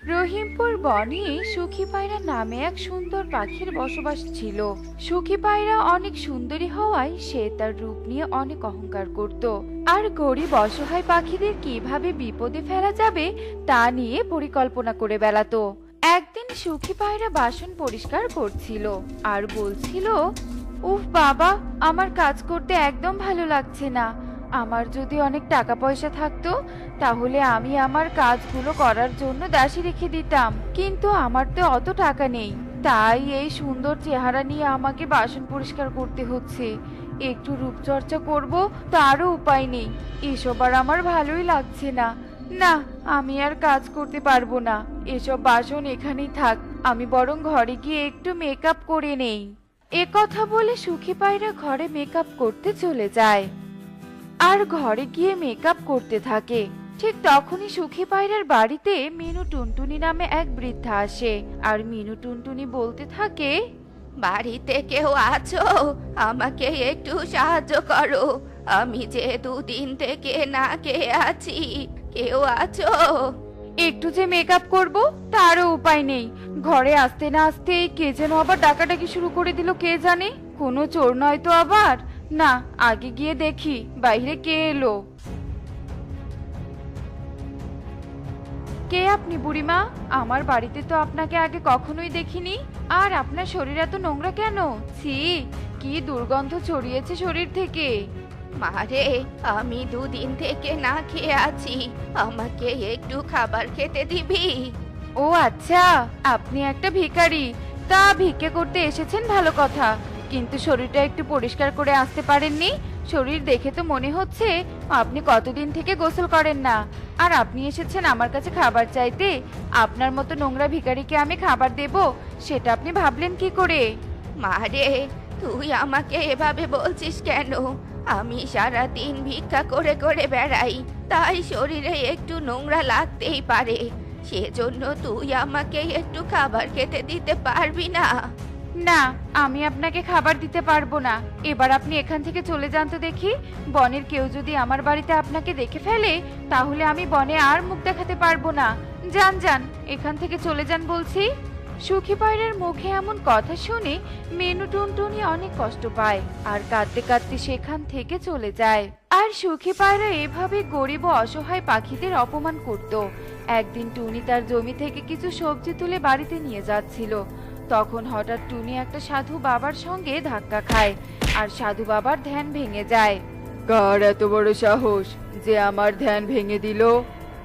রহিমপুর বনে সুখী পায়রা নামে এক সুন্দর পাখির বসবাস ছিল। সুখী পায়রা অনেক সুন্দরী হওয়ায় সে তার রূপ নিয়ে অনেক অহংকার করত, আর গরিব অসহায় পাখিদের কিভাবে বিপদে ফেলা যাবে তা নিয়ে পরিকল্পনা করে বেড়াতো। একদিন সুখী পায়রা বাসন পরিষ্কার করছিল আর বলছিল, উফ বাবা, আমার কাজ করতে একদম ভালো লাগছে না। আমার যদি অনেক টাকা পয়সা থাকতো তাহলে আমি আমার কাজগুলো করার জন্য দাসী রেখে দিতাম, কিন্তু আমার তো অত টাকা নেই। তাই এই সুন্দর চেহারা নিয়ে আমাকে বাসন পরিষ্কার করতে হচ্ছে। একটু রূপচর্চা করব তারও উপায় নেই। এসব আর আমার ভালোই লাগছে না। না, আমি আর কাজ করতে পারবো না। এসব বাসন এখানেই থাক, আমি বরং ঘরে গিয়ে একটু মেকআপ করে নেই। এ কথা বলে সুখী পায়রা ঘরে মেকআপ করতে চলে যায় আর ঘরে গিয়ে মেকআপ করতে থাকে। ঠিক তখনই সুখী পায়রার বাড়িতে মিনু টুনটুনি নামে এক বৃদ্ধা আসে, আর মিনু টুনটুনি বলতে থাকে, বাড়িতে কেউ আছো? আমাকে একটু সাহায্য করো। আমি যে দুদিন থেকে না খেয়ে আছি। কেউ আছো? একটু যে মেকআপ করব তারও উপায় নেই। ঘরে আসতে না আসতেই কে যেন আবার ডাকাডাকি শুরু করে দিল, কে জানে। কোনো চোর নয় তো আবার? না, আগে গিয়ে দেখি বাইরে কে এলো। কে আপনি বুড়িমা? আমার বাড়িতে তো আপনাকে আগে কখনোই দেখিনি। আর আপনার শরীর এত নোংরা কেন? ছি, কি দুর্গন্ধ ছড়িয়েছে শরীর থেকে। মারে, আমি দুদিন থেকে না খেয়ে আছি। আমাকে একটু খাবার খেতে দিবি? ও আচ্ছা, আপনি একটা ভিখারি। তা ভিক্ষে করতে এসেছেন ভালো কথা, কিন্তু শরীরটা একটু পরিষ্কার করে আসতে পারেননি? শরীর দেখে তো মনে হচ্ছে আপনি কতদিন থেকে গোসল করেন না, আর আপনি এসেছেন আমার কাছে খাবার চাইতে। আপনার মতো নোংরা ভিখারিকে আমি খাবার দেব, সেটা আপনি ভাবলেন কি করে? মারে, তুই আমাকে এভাবে বলছিস কেন? আমি সারা দিন ভিক্ষা করে করে বেড়াই, তাই শরীরে একটু নোংরা লাগতেই পারে। সেজন্য তুই আমাকে একটু খাবার খেতে দিতে পারবি না? না, আমি আপনাকে খাবার দিতে পারবো না। এবার আপনি এখান থেকে চলে যান তো দেখি। বনের কেউ যদি আমার বাড়িতে আপনাকে দেখে ফেলে তাহলে আমি বনে আর মুখ দেখাতে পারবো না। যান যান, এখান থেকে চলে যান বলছি। সুখী পায়রার মুখে এমন কথা শুনে মেনু টুনটুনি অনেক কষ্ট পায় আর কাঁদতে কাঁদতে সেখান থেকে চলে যায়। আর সুখী পায়রা এভাবে গরিব ও অসহায় পাখিদের অপমান করত। একদিন টুনি তার জমি থেকে কিছু সবজি তুলে বাড়িতে নিয়ে যাচ্ছিল। তখন হঠাৎ টুনি একটা সাধু বাবার সঙ্গে ধাক্কা খায় আর সাধু বাবার ধ্যান ভেঙে যায়। কার এত বড় সাহস যে আমার ধ্যান ভেঙে দিল?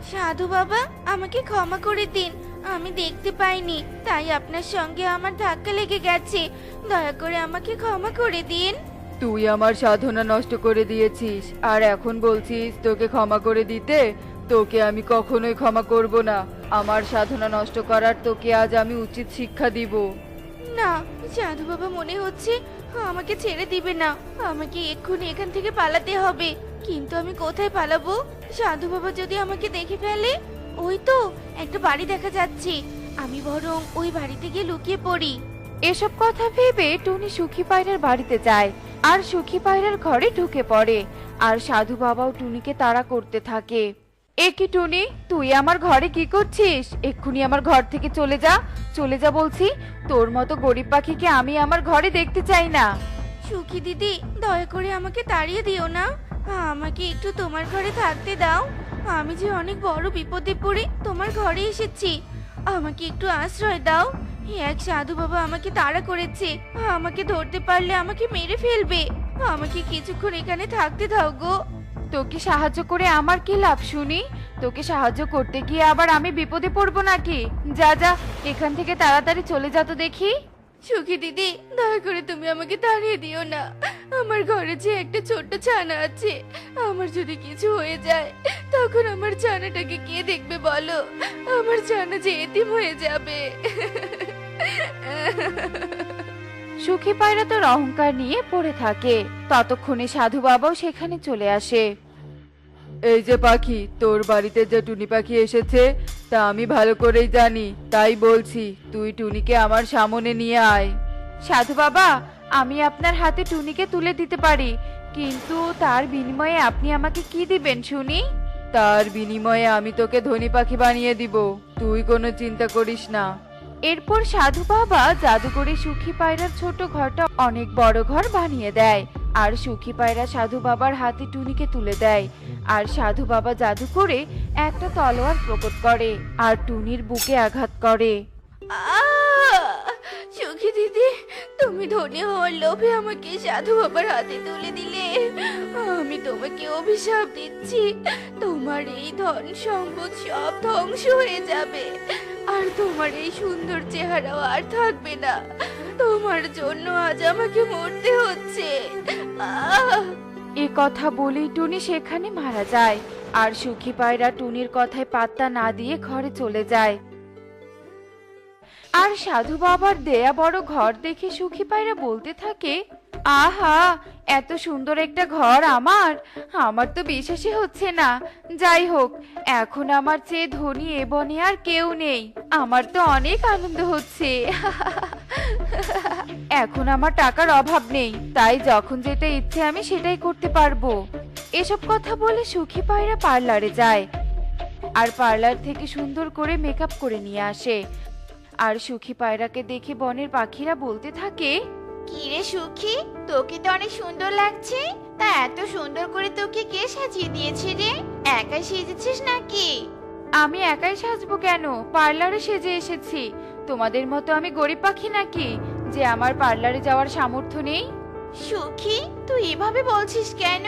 সাধু বাবা, আমাকে ক্ষমা করে দিন। আমি দেখতে পাইনি, তাই আপনার সঙ্গে আমার ধাক্কা লেগে গেছে। দয়া করে আমাকে ক্ষমা করে দিন। তুই আমার সাধনা নষ্ট করে দিয়েছিস আর এখন বলছিস তোকে ক্ষমা করে দিতে? তোকে আমি কখনোই ক্ষমা করব না। আমার সাধনা নষ্ট করার তোকে আজ আমি উচিত শিক্ষা দিব। না, সাধু বাবা, মনে হচ্ছে আমাকে ছেড়ে দিবে না। আমাকে এক্ষুনি এখান থেকে পালাতে হবে। কিন্তু আমি কোথায় পালাবো? সাধু বাবা যদি আমাকে দেখে ফেলে? ওই তো একটা বাড়ি দেখা যাচ্ছে। আমি বরং ওই বাড়িতে গিয়ে লুকিয়ে পড়ি। এসব কথা ভেবে টুনি সুখী পায়রার বাড়িতে যায় আর সুখী পায়রার ঘরে ঢুকে পড়ে। আর সাধু বাবাও টুনিকে তাড়া করতে থাকে। এ কি টুনি, তুই আমার ঘরে কি করছিস? এক্ষুনি আমার ঘর থেকে চলে যা, চলে যা বলছি। তোর মতো গরিব পাখিকে আমি আমার ঘরে দেখতে চাই না। সুখী দিদি, দয়া করে আমাকে তাড়িয়ে দিও না। আমাকে একটু তোমার ঘরে থাকতে দাও। আমি যে অনেক বড় বিপদে পড়ে তোমার ঘরে এসেছি। আমাকে একটু আশ্রয় দাও। এক সাধু বাবা আমাকে তাড়া করেছে। আমাকে ধরতে পারলে আমাকে মেরে ফেলবে। আমাকে কিছুক্ষণ এখানে থাকতে দাও গো। তোকে সাহায্য করে আমার কি লাভ শুনি? তোকে সাহায্য করতে গিয়ে আবার আমি বিপদে পড়বো নাকি? যা যা, এখান থেকে তাড়াতাড়ি চলে যা তো দেখি। সুখী দিদি, দয়া করে তুমি আমাকে তাড়িয়ে দিও না। আমার ঘরে যে একটা ছোট্ট ছানা আছে, আমার যদি কিছু হয়ে যায় তখন আমার ছানাটাকে কে দেখবে বলো? আমার ছানা যে এতিম হয়ে যাবে। সুখী পায়রা তোর অহংকার নিয়ে পড়ে থাকে। ততক্ষণে সাধু বাবাও সেখানে চলে আসে। এই যে পাখি, তোর বাড়িতে যে টুনি পাখি এসেছে তা আমি ভালো করেই জানি, তাই বলছি তুই টুনিকে আমার সামনে নিয়ে আয়। সাধু বাবা, আমি আপনার হাতে টুনিকে তুলে দিতে পারি, কিন্তু তার বিনিময়ে আপনি আমাকে কি দিবেন শুনি? তার বিনিময়ে আমি তোকে ধনী পাখি বানিয়ে দিব, তুই কোনো চিন্তা করিস না। এরপর সাধু বাবা জাদু করে সুখী পায়রার ছোট ঘরটা অনেক বড় ঘর বানিয়ে দেয়। আর সুখী পায়রা সাধু বাবার হাতে টুনিকে তুলে দেয়। আর সাধু বাবা জাদু করে একটা তলোয়ার প্রকট করে আর টুনির বুকে আঘাত করে। সুখী দিদি, তুমি ধনী হওয়ার লোভে আমাকে সাধু বাবার হাতে তুলে দিলে। আমি তোমাকে অভিশাপ দিচ্ছি, তোমার এই ধন সম্পদ সব ধ্বংস হয়ে যাবে, আর তোমার এই সুন্দর চেহারাও আর থাকবে না। তোমার জন্য আজ আমাকে মরতে হচ্ছে। এ কথা বলেই টুনি সেখানে মারা যায়। আর সুখী পায়রা টুনির কথায় পাত্তা না দিয়ে ঘরে চলে যায়। আর সাধু বাবার দেয়া বড় ঘর দেখে সুখী পায়রা বলতে থাকে, আহা, এত সুন্দর একটা ঘর আমার তো বিশ্বাসই হচ্ছে না। যাই হোক, এখন আমার চেয়ে ধনী এ বনে আর কেউ নেই। আমার তো অনেক আনন্দ হচ্ছে। এখন আমার টাকার অভাব নেই, তাই যখন যেটা ইচ্ছে আমি সেটাই করতে পারবো। এসব কথা বলে সুখী পায়রা পার্লারে যায় আর পার্লার থেকে সুন্দর করে মেকআপ করে নিয়ে আসে। আর সুখী পায়রাকে দেখে বনের পাখিরা বলতে থাকে, কি রে সুখী, তোকে তো অনেক সুন্দর লাগছে। তা এত সুন্দর করে তোকে কে সাজিয়ে দিয়েছে রে? একাই সেজেছিস নাকি? আমি একাই সাজবো কেন, পার্লারে সেজে এসেছি। তোমাদের মতো আমি গরিব পাখি নাকি যে আমার পার্লারে যাওয়ার সামর্থ্য নেই? সুখী, তুই এভাবে বলছিস কেন?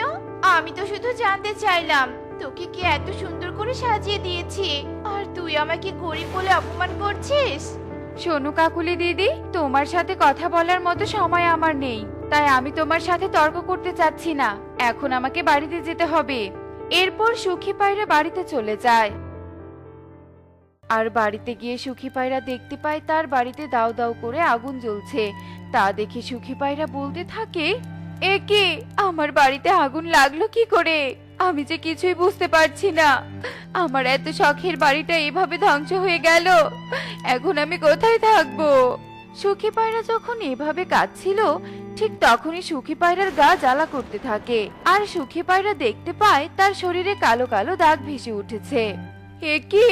আমি তো শুধু জানতে চাইলাম তোকে কে এত সুন্দর করে সাজিয়ে দিয়েছে, আর তুই আমাকে গরিব বলে অপমান করছিস। শোনো কাকুলি দিদি, তোমার সাথে কথা বলার মতো সময় আমার নেই, তাই আমি তোমার সাথে তর্ক করতে চাচ্ছি না। এখন আমাকে বাড়িতে যেতে হবে। এরপর সুখী পায়রা বাড়িতে চলে যায়। আর বাড়িতে গিয়ে সুখী পায়রা দেখতে পায় তার বাড়িতে দাউ দাউ করে আগুন জ্বলছে। তা দেখে সুখী পায়রা বলতে থাকে, এ কি, আমার বাড়িতে আগুন লাগলো কি করে? আমি যে কিছুই বুঝতে পারছি না। আমার এত শখের বাড়িটা এভাবে ধ্বংস হয়ে গেল। এখন আমি কোথায় থাকবো? সুখী পায়রা যখন এভাবে কাঁদছিল, ঠিক তখনই সুখী পায়রার গা জ্বালা করতে থাকে। আর সুখী পায়রা দেখতে পায় তার শরীরে কালো কালো দাগ ভেসে উঠেছে। এ কি,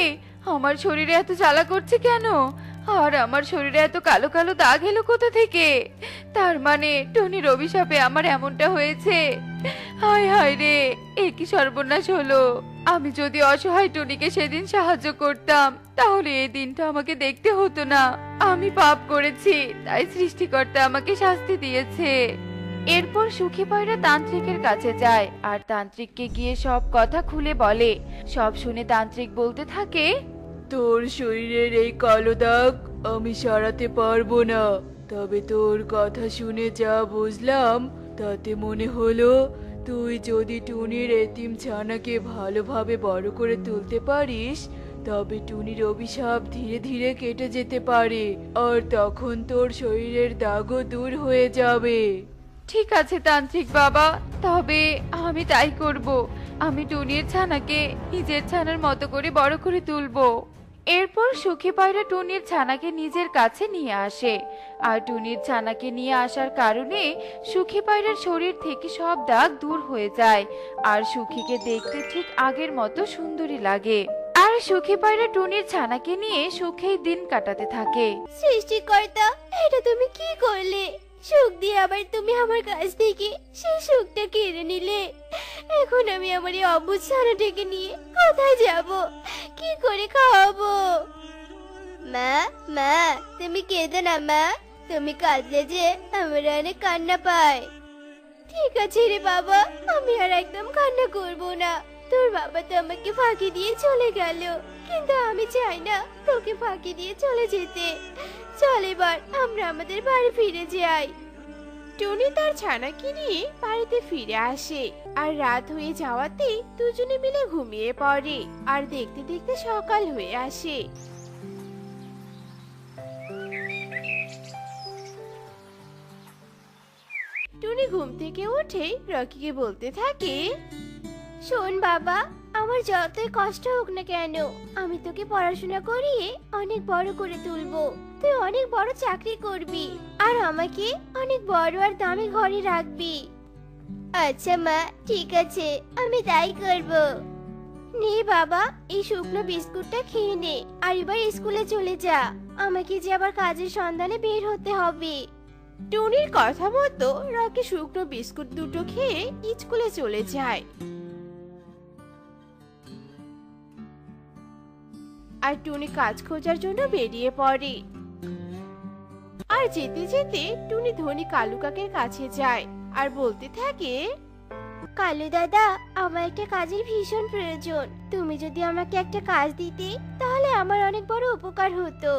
আমার শরীরে এত জ্বালা করছে কেন? আর আমার শরীরে এত কালো কালো দাগ এলো কোথা থেকে? তার মানে টুনির অভিশাপে আমার এমনটা হয়েছে। হায় হায় রে, এ কি সর্বনাশ হলো! আমি যদি অসহায় টুনিকে সেদিন সাহায্য করতাম, তাহলে এই দিনটা আমাকে দেখতে হতো না। আমি পাপ করেছি, তাই সৃষ্টিকর্তা আমাকে শাস্তি দিয়েছে। এরপর সুখী পায়রা তান্ত্রিকের কাছে যায় আর তান্ত্রিককে গিয়ে সব কথা খুলে বলে। সব শুনে তান্ত্রিক বলতে থাকে, তোর শরীরের এই কালো দাগ আমি সারাতে পারবো না, তবে তোর কথা শুনে যা বুঝলাম তাতে মনে হলো তুই যদি টুনির এতিম ছানাকে ভালোভাবে বড় করে তুলতে পারিস, তবে টুনির অভিশাপ ধীরে ধীরে কেটে যেতে পারে, আর তখন তোর শরীরের দাগও দূর হয়ে যাবে। ঠিক আছে তান্ত্রিক বাবা, তবে আমি তাই করব। আমি টুনির ছানাকে নিজের ছানার মতো করে বড় করে তুলবো। এরপর সুখী পায়রা টুনির ছানাকে নিজের কাছে নিয়ে আসে। আর টুনির ছানাকে নিয়ে আসার কারণে সুখী পায়রার শরীর থেকে সব দাগ দূর হয়ে যায়। আর সুখীকে দেখতে ঠিক আগের মতো সুন্দরী লাগে। আর সুখী পায়রা টুনির ছানাকে নিয়ে সুখেই দিন কাটাতে থাকে। সৃষ্টিকর্তা, এটা তুমি কি করলে? সুখ দিয়ে আবার তুমি আমার কাছ থেকে সেই সুখটা কেড়ে নিলে। এখন আমি আমার এই অবুঝ ছানাটাকে নিয়ে কোথায় যাব, কি করে খাওয়াবো? মা, মা, তুমি কেঁদো না মা। তুমি কাঁদলে যে আমার অনেক কান্না পায়। ঠিক আছে রে বাবা, আমি আর একদম কান্না করব না। তোর বাবা তো আমাকে ফাঁকি দিয়ে চলে গেল, কিন্তু আমি চাই না তোকে ফাঁকি দিয়ে চলে যেতে। চল এবার আমরা আমাদের বাড়ি ফিরে যাই। টনি তার ছানাকে নিয়ে বাড়িতে ফিরে আসে। আর রাত হয়ে যাওয়াতে দুজনে মিলে ঘুমিয়ে পড়ে। আর দেখতে দেখতে সকাল হয়ে আসে। টনি ঘুম থেকে উঠে রকিকে বলতে থাকে, শোন বাবা, আমার যতই কষ্ট হোক না কেন, আমি তোকে পড়াশোনা করিয়ে অনেক বড় করে তুলবো। তুই অনেক বড় চাকরি করবি, আর আমাকে অনেক বড় আর দামি ঘরে রাখবি। আচ্ছা মা, ঠিক আছে, আমি তাই করব। নে বাবা, এই শুকনো বিস্কুটটা খেয়ে নে আর এবার স্কুলে চলে যা। আমাকে যে আবার কাজের সন্ধানে বের হতে হবে। টুনির কথা মতো রকি শুকনো বিস্কুট দুটো খেয়ে স্কুলে চলে যায়। আর টুনি কাজ খোঁজার জন্য বেরিয়ে পড়ে। আর যেতে যেতে টুনি ধনী কালু কাকের কাছে যায় আর বলতে থাকে, কালু দাদা, আমার একটা কাজের ভীষণ প্রয়োজন। তুমি যদি আমাকে একটা কাজ দিতে তাহলে আমার অনেক বড় উপকার হতো।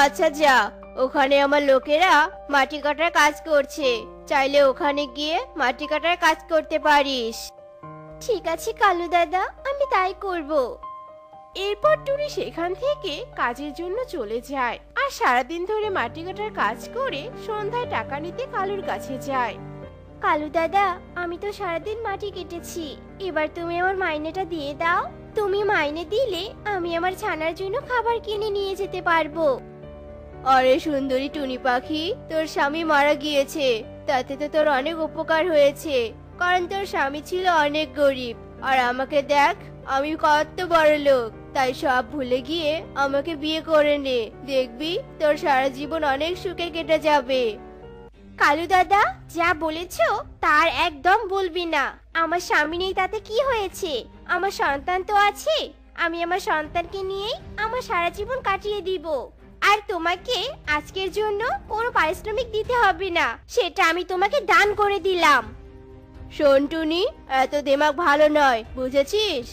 আচ্ছা যা, ওখানে আমার লোকেরা মাটি কাটার কাজ করছে, চাইলে ওখানে গিয়ে মাটি কাটার কাজ করতে পারিস। ঠিক আছে কালু দাদা, আমি তাই করব। এরপর টুনি সেখান থেকে কাজের জন্য চলে যায় আর সারাদিন ধরে মাটি কাটার কাজ করে সন্ধ্যায় টাকা নিতে কালুর কাছে যায়। কালু দাদা, আমি তো সারাদিন মাটি কেটেছি, এবার তুমি আমার মাইনেটা দিয়ে দাও। তুমি মাইনে দিলে আমি আমার ছানার জন্য খাবার কিনে নিয়ে যেতে পারবো। আরে সুন্দরী টুনি পাখি, তোর স্বামী মারা গিয়েছে, তাতে তো তোর অনেক উপকার হয়েছে, কারণ তোর স্বামী ছিল অনেক গরিব। আর আমাকে দেখ, আমি কত বড় লোক, তাই সব ভুলে গিয়ে আমাকে বিয়ে করে নে, দেখবি তোর সারা জীবন অনেক সুখে কেটে যাবে। কালু দাদা, যা বলেছো তার একদম বলবি না। আমার স্বামী নেই তাতে কি হয়েছে? আমার সন্তান তো আছে, আমি আমার সন্তানকে নিয়েই আমার সারা জীবন কাটিয়ে দিব। আর তোমাকে আজকের জন্য কোনো পারিশ্রমিক দিতে হবে না, সেটা আমি তোমাকে দান করে দিলাম। শোন টুনি, এত দিমাগ ভালো নয়, বুঝেছিস?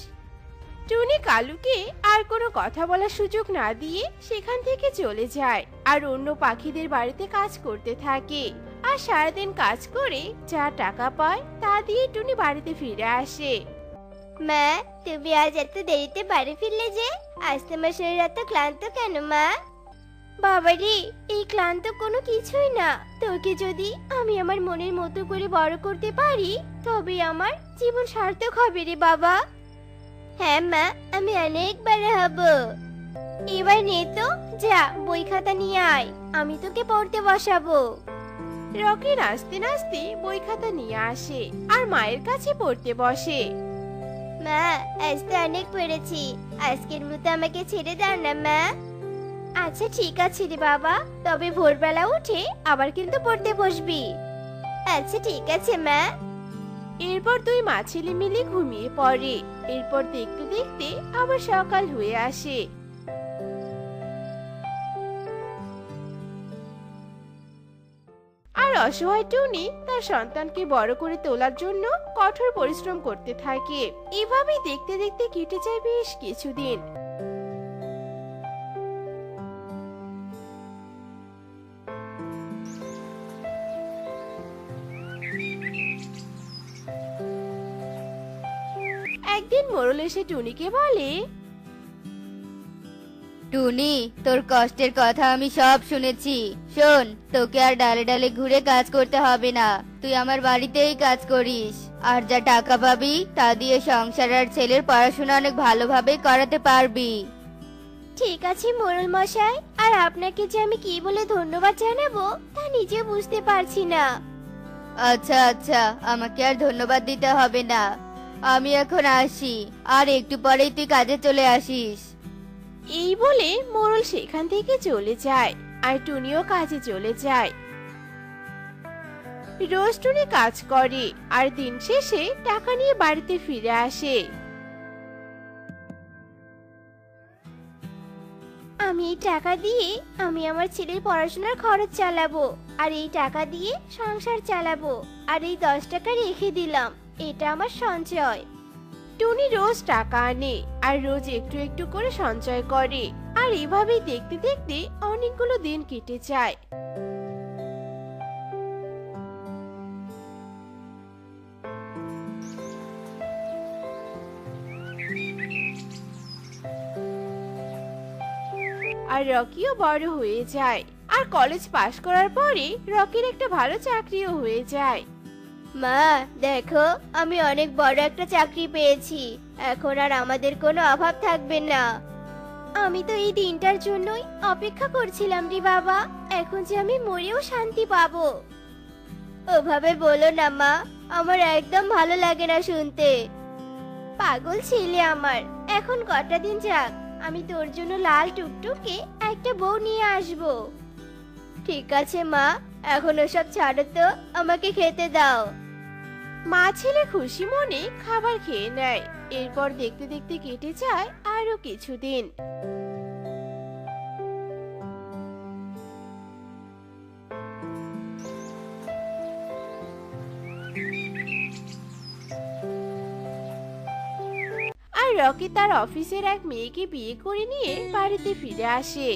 টুনি কালুকে আর কোনো কথা বলার সুযোগ না দিয়ে সেখান থেকে চলে যায় আর অন্য পাখিদের বাড়িতে কাজ করতে থাকে। আর সারাদিন কাজ করে যা টাকা পায় তা দিয়ে টুনি বাড়িতে ফিরে আসে। মা, তুমি আজ এত দেরিতে বাড়ি ফিরলে যে? আজ তোমার শরীর এত ক্লান্ত কেন মা? বাবারে, এই ক্লান্ত কোনো কিছুই না। তোকে যদি আমি আমার মনের মতো করে বড় করতে পারি তবে আমার জীবন সার্থক হবে রে বাবা। হ্যাঁ মা, আমি অনেক বড় হব। এবার নে তো, যা বই খাতা নিয়ে আয়, আমি তোকে পড়তে বসাবো। রকি নাচতে নাচতে বই খাতা নিয়ে আসে আর মায়ের কাছে পড়তে বসে। মা, আজ তো অনেক পড়েছি, আজকের মতো আমাকে ছেড়ে দাও না মা। আচ্ছা ঠিক আছে রে বাবা, তবে ভোরবেলা উঠে আবার কিন্তু পড়তে বসবি। আচ্ছা ঠিক আছে মা। এরপর দুই মা ছেলে মিলে ঘুমিয়ে পড়ে। এরপর দেখতে দেখতে আবার সকাল হয়ে আসে। আর অসহায় টুনি তার সন্তানকে বড় করে তোলার জন্য কঠোর পরিশ্রম করতে থাকে। এভাবেই দেখতে দেখতে কেটে যায় বেশ কিছুদিন। একদিন মোড়ল এসে টুনিকে বলে, টুনি, তোর কষ্টের কথা আমি সব শুনেছি। শোন, তোকে আর ডালে ডালে ঘুরে কাজ করতে হবে না, তুই আমার বাড়িতেই কাজ করিস। আর যা টাকা পাবি তা দিয়ে সংসার আর ছেলের পড়াশোনা অনেক ভালোভাবে করাতে পারবি। ঠিক আছে মোড়ল মশাই, আর আপনাকে যে আমি কি বলে ধন্যবাদ জানাবো তা নিজে বুঝতে পারছি না। আচ্ছা আচ্ছা, আমাকে আর ধন্যবাদ দিতে হবে না, আমি এখন আসি, আর একটু পরেই তুই কাজে চলে আসিস। এই বলে মোড়ল সেখান থেকে চলে যায় আর টুনিও কাজে চলে যায়। রোজ টুনি কাজ করে আর দিন শেষে টাকা নিয়ে বাড়িতে ফিরে আসে। আমি এই টাকা দিয়ে আমি আমার ছেলের পড়াশোনার খরচ চালাবো, আর এই টাকা দিয়ে সংসার চালাবো। আর এই 10 টাকা রেখে দিলাম, এটা আমার সঞ্চয়। টুনি রোজ টাকা আনে আর রোজ একটু একটু করে সঞ্চয় করে। আর এভাবেই দেখতে দেখতে অনেকগুলো দিন কেটে যায়। আর রকিও বড় হয়ে যায় আর কলেজ পাশ করার পরে রকির একটা ভালো চাকরিও হয়ে যায়। মা দেখো, আমি অনেক বড় একটা চাকরি পেয়েছি, এখন আর আমাদের কোনো অভাব থাকবে না। আমি তো এই দিনটার জন্যই অপেক্ষা করছিলাম রে বাবা, এখন যে আমি মরেও শান্তি পাবো। ওভাবে বলো না মা, আমার একদম ভালো লাগে না শুনতে। পাগল ছেলে আমার, এখন কটা দিন যাক, আমি তোর জন্য লাল টুকটুকে একটা বউ নিয়ে আসবো। ঠিক আছে মা, এখন ওসব ছাড়ো তো, আমাকে খেতে দাও। মা ছেলে খুশি মনে খাবার খেয়ে নেয়। এরপর দেখতে দেখতে কেটে যায় আরো কিছুদিন। আর রকি তার অফিসের এক মেয়েকে বিয়ে করে নিয়ে বাড়িতে ফিরে আসে।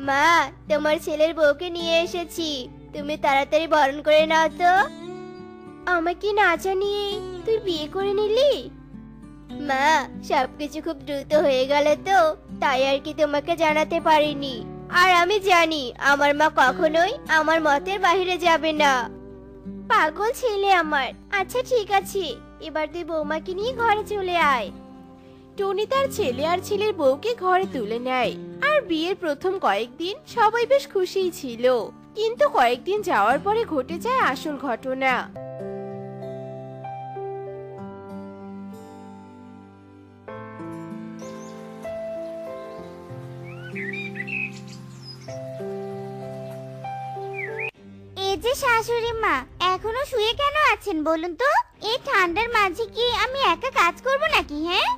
মা, তোমার ছেলের বউকে নিয়ে এসেছি, তুমি তাড়াতাড়ি বরণ করে নাও তো। আমাকে না জানিয়ে তুই বিয়ে করে নিলি? মা, সবকিছু খুব দ্রুত হয়ে গেল তো, তাই আর কি তোমাকে জানাতে পারিনি। আর আমি জানি আমার মা কখনোই আমার মতের বাইরে যাবে না। পাগল ছেলে আমার। আচ্ছা ঠিক আছে, এবার তুই বৌমাকে নিয়ে ঘরে চলে আয়। টনি তার ছেলে আর ছেলের বউকে ঘরে তুলে নেয়। আর বিয়ের প্রথম কয়েকদিন সবাই বেশ খুশিই ছিল, কিন্তু কয়েকদিন যাওয়ার পরে ঘটে যায় আসল ঘটনা। এই যে শাশুড়ি মা, এখনো শুয়ে কেন আছেন বলুন তো? এই ঠান্ডার মাঝে কি আমি একা কাজ করব নাকি? হ্যাঁ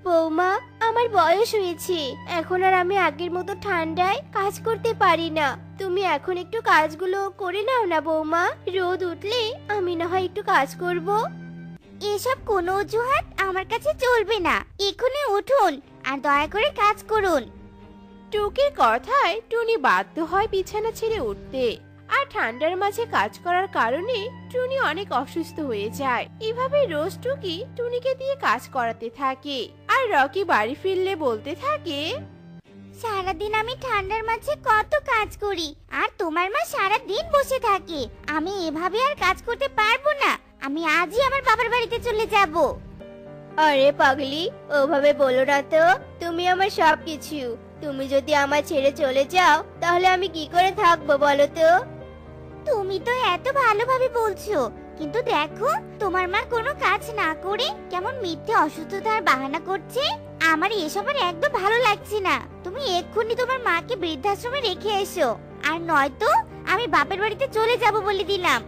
বৌমা, আমার বয়স হয়েছে, এখন আর আমি আগের মতো ঠান্ডায় কাজ করতে পারি না। তুমি এখন একটু কাজগুলো করে নাও না বৌমা, রোদ উঠলে আমি না হয় একটু কাজ করব। এসব কোনো অজুহাত আমার কাছে চলবে না। এখনই উঠুন আর দয়া করে কাজ করুন। টুকির কথায় টুনি বাধ্য হয় বিছানা ছেড়ে উঠতে। আর ঠান্ডার মাঝে কাজ করার কারণে টুনি অনেক অসুস্থ হয়ে যায়। এভাবে রোজ টুকি টুনিকে দিয়ে কাজ করাতে থাকে। আর রকি বাড়ি ফিরলে বলতে থাকে, সারাদিন আমি ঠান্ডার মাঝে কত কাজ করি, আর তোমার মা সারা দিন বসে থাকে। আমি এভাবে আর কাজ করতে পারবো না। আমি আজই আমার বাবার বাড়িতে চলে যাব। আরে পাগলি, ওভাবে বলো না তো, তুমি আমার সবকিছু। তুমি যদি আমার ছেড়ে চলে যাও তাহলে আমি কি করে থাকবো বলো তো? তুমি তো এত ভালোভাবে বলছো, কিন্তু দেখো তোমার মা কোনো কাজ না করে কেমন মিথ্যে অসুস্থতার বাহানা করছে। আমার এসবের একদম ভালো লাগছে না। তুমি এক্ষুনি তোমার মাকে বৃদ্ধাশ্রমে রেখে এসো, আর নয়তো আমি বাপের বাড়িতে চলে যাব বলে দিলাম।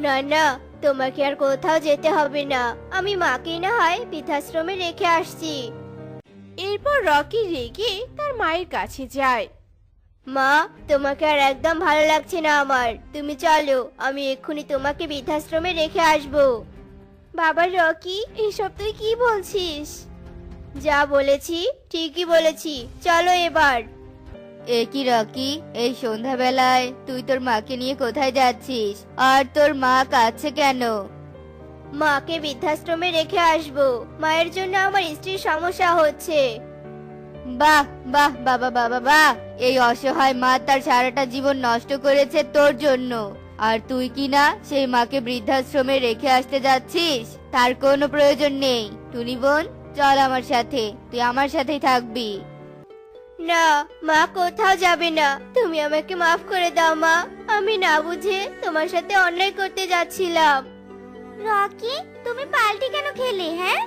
না না, তোমাকে আর কোথাও যেতে হবে না, আমি মাকে না হয় বৃদ্ধাশ্রমে রেখে আসছি। এরপর রকি রেগে তার মায়ের কাছে যায়। মা, তোমাকে আর একদম ভালো লাগছে না আমার, তুমি চলো, আমি এক্ষুনি তোমাকে বৃদ্ধাশ্রমে রেখে আসবো। বাবা রকি, এসব তুই কি বলছিস? যা বলেছি ঠিকই বলেছি, চলো এবার। এ কি রকি, এই সন্ধ্যাবেলায় তুই তোর মাকে নিয়ে কোথায় যাচ্ছিস? আর তোর মা কাঁদছে কেন? মাকে বৃদ্ধাশ্রমে রেখে আসবো, মায়ের জন্য আমার স্ত্রীর সমস্যা হচ্ছে। বাহ বাহ, বাবা বাবা বাহ, এই অসহায় মা তার সারাটা জীবন নষ্ট করেছে তোর জন্য, আর তুই কি না সেই মাকে বৃদ্ধাশ্রমে রেখে আসতে যাচ্ছিস? তার কোনো প্রয়োজন নেই। টুনি বোন, চল আমার সাথে, তুই আমার সাথেই থাকবি। না, মা কোথাও যাবে না, তুমি আমাকে মাফ করে দাও মা, আমি না বুঝে তোমার সাথে অন্যায় করতে যাচ্ছিলাম। রকি, তুমি পাল্টি কেন খেলে? হ্যাঁ,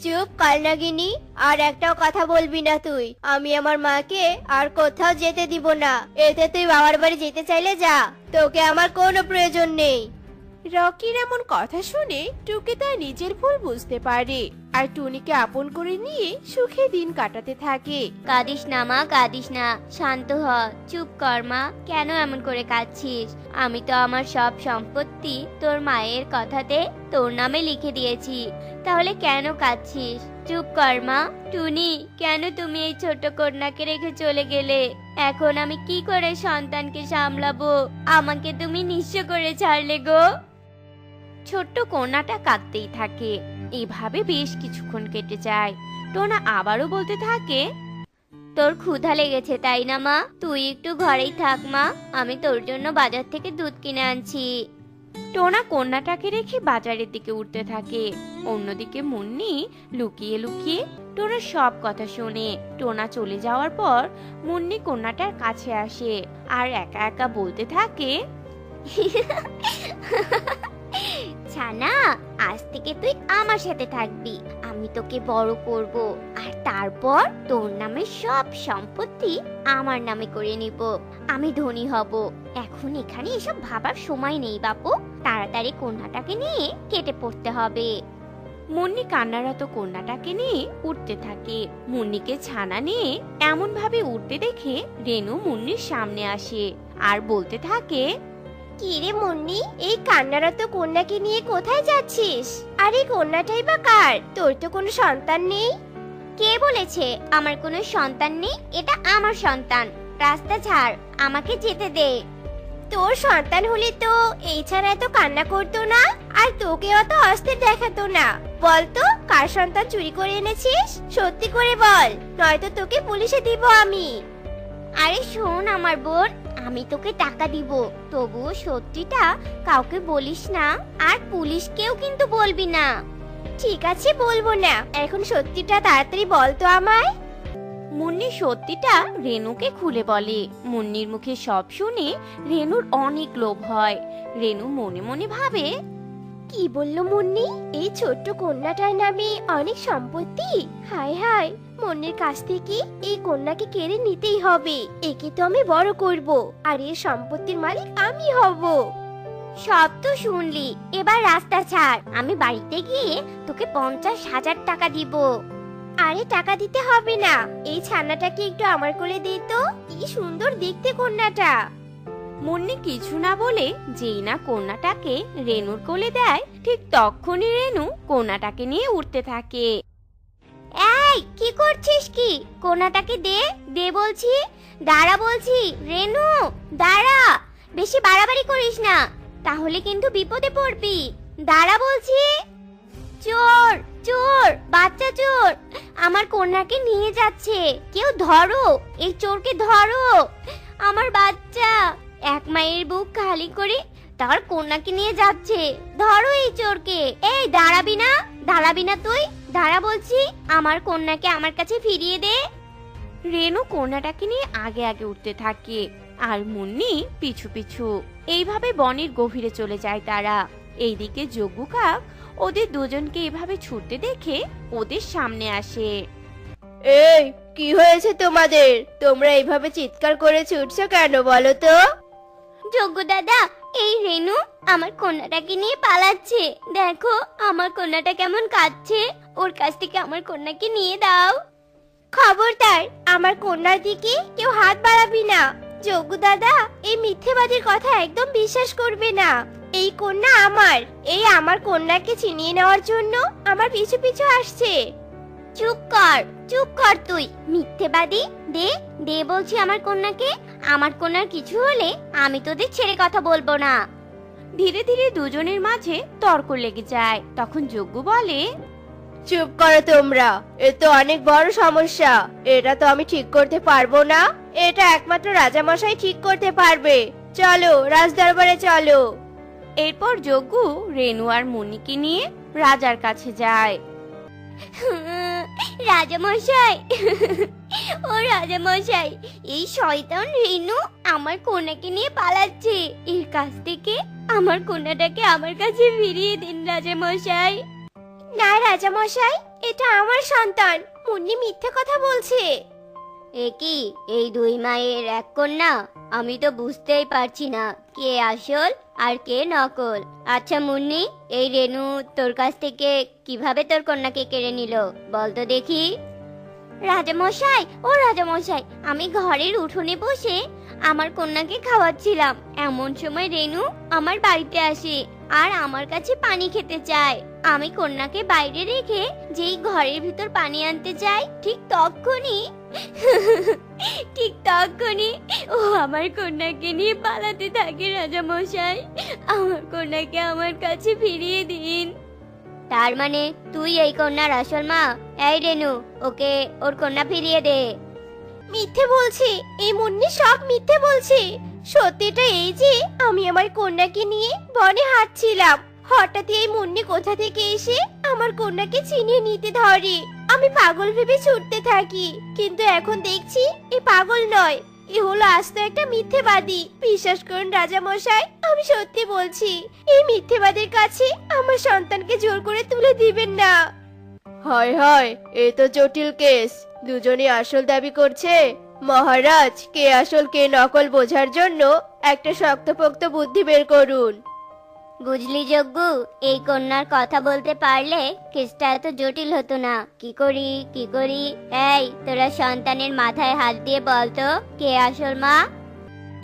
চুপ কালনাগিনী, আর একটাও কথা বলবি না তুই। আমি আমার মাকে আর কোথাও যেতে দিব না, এতে তুই বাবার বাড়ি যেতে চাইলে যা, তোকে আমার কোনো প্রয়োজন নেই। রকির এমন কথা শুনে টুকি তার নিজের ভুল বুঝতে পারে, আর টুনিকে আপন করে নিয়ে সুখে দিন কাটাতে থাকে। কাঁদিস না মা, কাঁদিস না, শান্ত হ, চুপ কর মা। কেন এমন করে কাঁদছিস? আমি তো আমার সব সম্পত্তি তোর মায়ের কথাতে তোর নামে লিখে দিয়েছি, তাহলে কেন কাঁদছিস? চুপ কর মা। টুনি, কেন তুমি এই ছোট কন্যাকে রেখে চলে গেলে? এখন আমি কি করে সন্তানকে সামলাবো? আমাকে তুমি নিঃস্ব করে ছাড়লে গো। ছোট্ট কন্যাটা কাঁদতেই থাকে। এভাবে বেশ কিছুক্ষণ কেটে যায়। টোনা আবারও বলতে থাকে, তোর ক্ষুধা লেগেছে তাই না মা? তুই একটু ঘরেই থাক মা, আমি তোর জন্য বাজার থেকে দুধ কিনে আনছি। টোনা কন্যাটাকে রেখে বাজারের দিকে উঠতে থাকে। অন্যদিকে মুন্নি লুকিয়ে লুকিয়ে টোনার সব কথা শোনে। টোনা চলে যাওয়ার পর মুন্নি কন্যাটার কাছে আসে আর একা একা বলতে থাকে, ছানা, আজ থেকে তুই আমার সাথে থাকবি। আমি তোকে বড় করব, আর তারপর তোর নামে সব সম্পত্তি আমার নামে করে নিব। আমি ধনী হব। এখন এখানে এসব ভাবার সময় নেই বাপু, তাড়াতাড়ি কন্যাটাকে নিয়ে কেটে পড়তে হবে। মুন্নি কান্নারত কন্যাটাকে নিয়ে উঠতে থাকে। মুন্নিকে ছানা নিয়ে এমন ভাবে উঠতে দেখে রেনু মুন্নির সামনে আসে আর বলতে থাকে, কি রে মুন্নি, এই কান্নারত কন্যাকে নিয়ে কোথায় যাচ্ছিস? আর এই কন্যাটাই বা কার? তোর তো কোনো সন্তান নেই। কে বলেছে আমার কোনো সন্তান নেই? এটা আমার সন্তান। রাস্তা ছাড়, আমাকে যেতে দে। তোর সন্তান হলে তো এই ছাড়া এত কান্না করতো না, আর তোকে অত অস্থির দেখাতো না। বল তো, কার সন্তান চুরি করে এনেছিস? সত্যি করে বল, নয়তো তোকে পুলিশে দিব আমি। আরে শোন আমার বোন, আমি তোকে টাকা দিব, তবুও সত্যিটা কাউকে বলিস না, আর পুলিশকেও কিন্তু বলবি না। ঠিক আছে, বলবো না। এখন সত্যিটা তাড়াতাড়ি বল তো আমায়। মুন্নি সত্যিটা রেনুকে খুলে বলে। মুন্নির মুখে সব শুনে রেনুর অনেক লোভ হয়। রেনু মনে মনে ভাবে, কি বললো মুন্নি? এই ছোট্ট কন্যাটার নামে অনেক সম্পত্তি? হায় হায়, মুন্নির কাছ থেকে এই কন্যাকে কেড়ে নিতেই হবে। একে তো আমি বড় করব, আর এর সম্পত্তির মালিক আমি হব। সব তো শুনলি, এবার রাস্তা ছাড়। আমি বাড়িতে গিয়ে তোকে 50,000 টাকা দিব। আরে টাকা দিতে হবে না, এই ছানাটাকে একটু আমার কোলে দে তো। কি সুন্দর দেখতে কন্যাটা। মুন্নি কিছু না বলে যেই না কন্যাটাকে রেনুর কোলে দেয়, ঠিক তখনই রেনু কন্যাটাকে নিয়ে উঠতে থাকে। এই কি করছিস কি? কোনাটাকে দে, দে বলছি। দাঁড়া বলছি, রেনু দাঁড়া। বেশি বাড়াবাড়ি করিস না, তাহলে কিন্তু বিপদে পড়বি। দাঁড়া বলছি। চোর, চোর, বাচ্চা চোর আমার কন্যাকে নিয়ে যাচ্ছে। কেউ ধরো, এই চোরকে ধরো। আমার বাচ্চা এক মায়ের বুক খালি করে তার কন্যাকে নিয়ে যাচ্ছে। ধরো এই চোরকে। এই দাঁড়াবি না, দাঁড়াবি না তুই? দাঁড়া বলছি, আমার কন্যাকে আমার কাছে ফিরিয়ে দে। রেনু কন্যাটাকে নিয়ে আগে আগে উঠতে থাকে, আর মুন্নি পিছু পিছু। এইভাবে বনের গভীরে চলে যায় তারা। এইদিকে যজ্ঞ কাক ওদের দুজনকে এভাবে ছুটতে দেখে ওদের সামনে আসে। এই, কি হয়েছে তোমাদের? তোমরা এইভাবে চিৎকার করে ছুটছো কেন বলো তো? যজ্ঞ দাদা, এই রেনু আমার কন্যাটাকে নিয়ে পালাচ্ছে। দেখো আমার কন্যাটা কেমন কাঁদছে। ওর কাছ থেকে আমার কন্যাকে নিয়ে দাও। খবরদার, আমার কন্যার দিকে কেউ হাত বাড়াবি না। যজ্ঞ দাদা, এই মিথ্যেবাদীর কথা একদম বিশ্বাস করবে না। এই কন্যা আমার। এই আমার কন্যাকে ছিনিয়ে নেওয়ার জন্য আমার পিছু পিছু আসছে। চুপ কর, চুপ কর তুই মিথ্যেবাদী। দে, দে বলছি আমার কন্যাকে। আমার কন্যার কিছু হলে আমি তোদের ছেড়ে কথা বলবো না। ধীরে ধীরে দুজনের মাঝে তর্ক লেগে যায়। তখন যজ্ঞ বলে, চুপ করো তোমরা, এ তো অনেক বড় সমস্যা। এটা তো আমি ঠিক করতে পারবো না। এটা একমাত্র রাজামশাই ঠিক করতে পারবে। চলো, রাজদরবারে চলো। এরপর যজ্ঞ রেনু আর মুন্নিকে নিয়ে রাজার কাছে যায়। রাজামশাই, ও রাজামশাই, এই শয়তান রেনু আমার কন্যাকে নিয়ে পালাচ্ছে। এর কাছ থেকে আমার কন্যাটাকে আমার কাছে ফিরিয়ে দিন রাজামশাই। না রাজামশাই, এটা আমার সন্তান। মুন্নি মিথ্যে কথা বলছে। এ কি, এই দুই মায়ের এক কন্যা? আমি তো বুঝতেই পারছি না কে আসল আর কে নকল। আচ্ছা মুন্নি, এই রেনু তোর কাছ থেকে কিভাবে তোর কন্যাকে কেড়ে নিল বল তো দেখি। রাজামশাই, ও রাজামশাই, আমি ঘরের উঠোনে বসে আমার কন্যাকে খাওয়াচ্ছিলাম। এমন সময় রেনু আমার বাড়িতে আসে আর আমার কাছে পানি খেতে চায়। আমি কন্যাকে বাইরে রেখে যেই ঘরের ভিতর পানি আনতে যাই, ঠিক তখনই ও আমার কন্যাকে নিয়ে পালাতে থাকে। রাজামশাই, আমার কন্যাকে আমার কাছে ফিরিয়ে দিন। তার মানে তুই এই কন্যার আসল মা? এই রেনু, ওকে ওর কন্যা ফিরিয়ে দে। মিথ্যে বলছে, এই মুন্নি সব মিথ্যে বলছে। সত্যিটা এই যে আমি আমার কন্যাকে নিয়ে বনে হাঁটছিলাম। হঠাৎ এই মুন্নি কোথা থেকে এসে আমার কন্যাকে ছিনিয়ে নিতে ধরে। আমি পাগল ভেবে ছুটতে থাকি, কিন্তু এখন দেখছি এ পাগল নয়, এ হলো আস্ত একটা মিথ্যেবাদী। বিশ্বাস করুন রাজা মশাই, আমি সত্যি বলছি, এই মিথ্যেবাদীর কাছে আমার সন্তানকে জোর করে তুলে দিবেন না। হায় হায়, এ তো জটিল কেস। দুজনই আসল দাবি করছে। মহারাজ, কে আসল কে নকল বোঝার জন্য একটা শক্তপোক্ত বুদ্ধি বের করুন। বুঝলি যজ্ঞ, এই কন্যার কথা বলতে পারলে কেসটা এত জটিল হতো না। কি করি? এই তোরা সন্তানের মাথায় হাত দিয়ে বলতো কে আসল মা।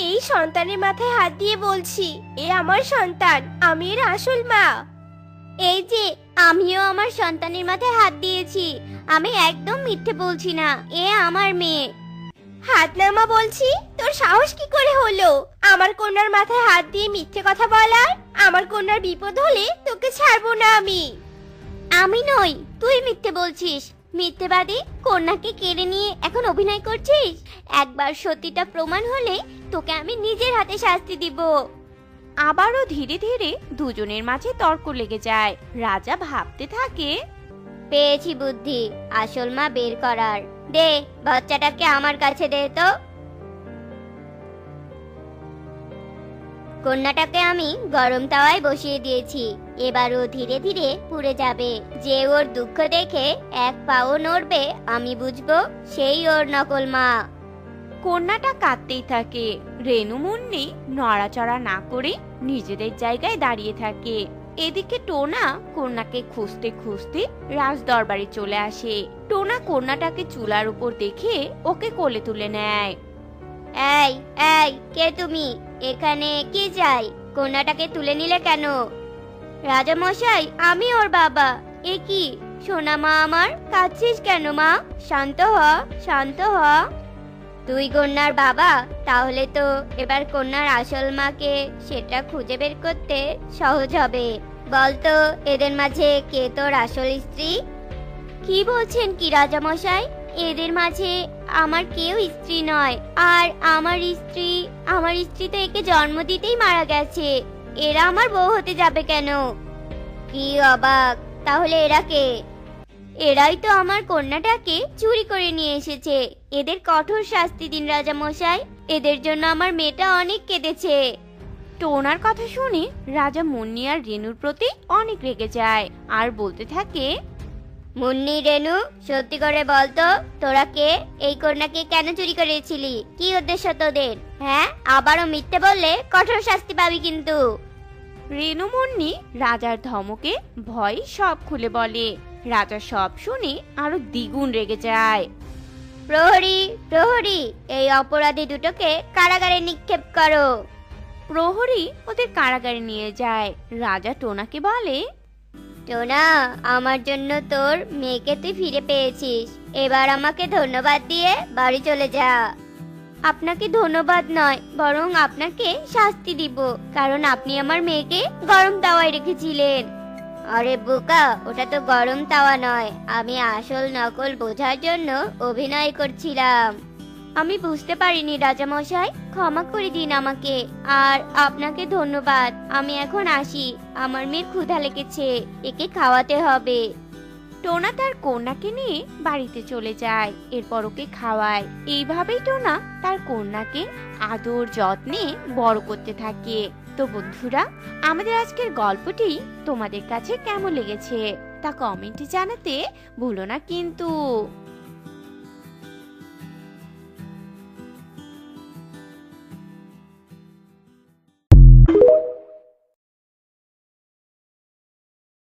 এই সন্তানের মাথায় হাত দিয়ে বলছি, এ আমার সন্তান, আমি এর আসল মা। এই যে আমিও আমার সন্তানের মাথায় হাত দিয়েছি, আমি একদম মিথ্যে বলছি না, এ আমার মেয়ে। হাত নামা বলছি, তোর সাহস কি করে হলো আমার কন্যার মাথায় হাত দিয়ে মিথ্যে কথা বলার? আমার কন্যার বিপদ হলে তোকে ছাড়বো না আমি। আমি নই, তুই মিথ্যে বলছিস। মিথ্যেবাদী, কন্যাকে কেড়ে নিয়ে এখন অভিনয় করছিস। একবার সত্যিটা প্রমাণ হলে তোকে আমি নিজের হাতে শাস্তি দিব। আবারও ধীরে ধীরে দুজনের মাঝে তর্ক লেগে যায়। রাজা ভাবতে থাকে, পেয়েছি বুদ্ধি, আসল মা বের করার। দে, বাচ্চাটাকে আমার কাছে দে তো। কন্যাটাকে আমি গরম তাওয়ায় বসিয়ে দিয়েছি, এবার ও ধীরে ধীরে পুড়ে যাবে। যে ওর দুঃখ দেখে এক পাও নড়বে, আমি বুঝবো সেই ওর নকল মা। কন্যাটা কাঁদতেই থাকে। রেনু মুন্নি নড়াচড়া না করে নিজেদের জায়গায় দাঁড়িয়ে থাকে। এদিকে টোনা কন্যাকে খুঁজতে খুঁজতে রাজ দরবারে চলে আসে। টোনা কন্যাটাকে চুলার উপর দেখে ওকে কোলে তুলে নেয়। এই এই, কে তুমি? এখানে কি চাই? কন্যাটাকে তুলে নিলে কেন? রাজা মশাই, আমি ওর বাবা। এ কি সোনা মা আমার, কাঁদছিস কেন মা? শান্ত হ, শান্ত হ। তুই কন্যার বাবা, তাহলে তো এবার কন্যার আসল মাকে সেটা খুঁজে বের করতে সহজ হবে। বলতো এদের মাঝে কে তোর আসল স্ত্রী? কি বলছেন কি রাজা মশাই? এদের মাঝে আমার কেউ স্ত্রী নয়। আর আমার স্ত্রী তো একে জন্ম দিতেই মারা গেছে। এরা আমার বউ হতে যাবে কেন? কি অবাক, তাহলে এরা কে? এরাই তো আমার কন্যাটাকে চুরি করে নিয়ে এসেছে। এদের কঠোর শাস্তি দিন রাজা মশাই, এদের জন্য আমার মেয়েটা অনেক কেঁদেছে। টোনার কথা শুনে রাজা মুন্নি আর রেনুর প্রতি অনেক রেগে যায় আর বলতে থাকে, মুন্নি, রেনু, সত্যি করে বলতো তোরা কে? এই কন্যাকে কেন চুরি করেছিলি? কি উদ্দেশ্য তোদের? হ্যাঁ, আবারও মিথ্যে বললে কঠোর শাস্তি পাবি কিন্তু। রেনু মুন্নি রাজার ধমকে ভয় সব খুলে বলে। রাজা সব শুনে আরো দ্বিগুণ রেগে যায়। প্রহরী, প্রহরী, এই অপরাধী দুটোকে কারাগারে নিক্ষেপ করো। প্রহরী ওদের কারাগারে নিয়ে যায়। রাজা টোনাকে বলে, টোনা, আমার জন্য তোর মেয়েকে তুই ফিরে পেয়েছিস। এবার আমাকে ধন্যবাদ দিয়ে বাড়ি চলে যা। আপনাকে ধন্যবাদ নয়, বরং আপনাকে শাস্তি দিব, কারণ আপনি আমার মেয়েকে গরম তাওয়ায় রেখেছিলেন। আরে বোকা, ওটা তো গরম তাওয়া নয়, আমি আসল নকল বোঝার জন্য অভিনয় করছিলাম। আমি বুঝতে পারিনি রাজা মশাই, ক্ষমা করে দিন আমাকে। আর আপনাকে ধন্যবাদ। আমি এখন আসি, আমার মেয়ের ক্ষুধা লেগেছে, একে খাওয়াতে হবে। টোনা তার কন্যাকে নিয়ে বাড়িতে চলে যায়। এরপর ওকে খাওয়ায়। এইভাবেই টোনা তার কন্যাকে আদর যত্নে বড় করতে থাকে। তো বন্ধুরা, আমাদের আজকের গল্পটি তোমাদের কাছে কেমন লেগেছে তা কমেন্টে জানাতে ভুলো না কিন্তু।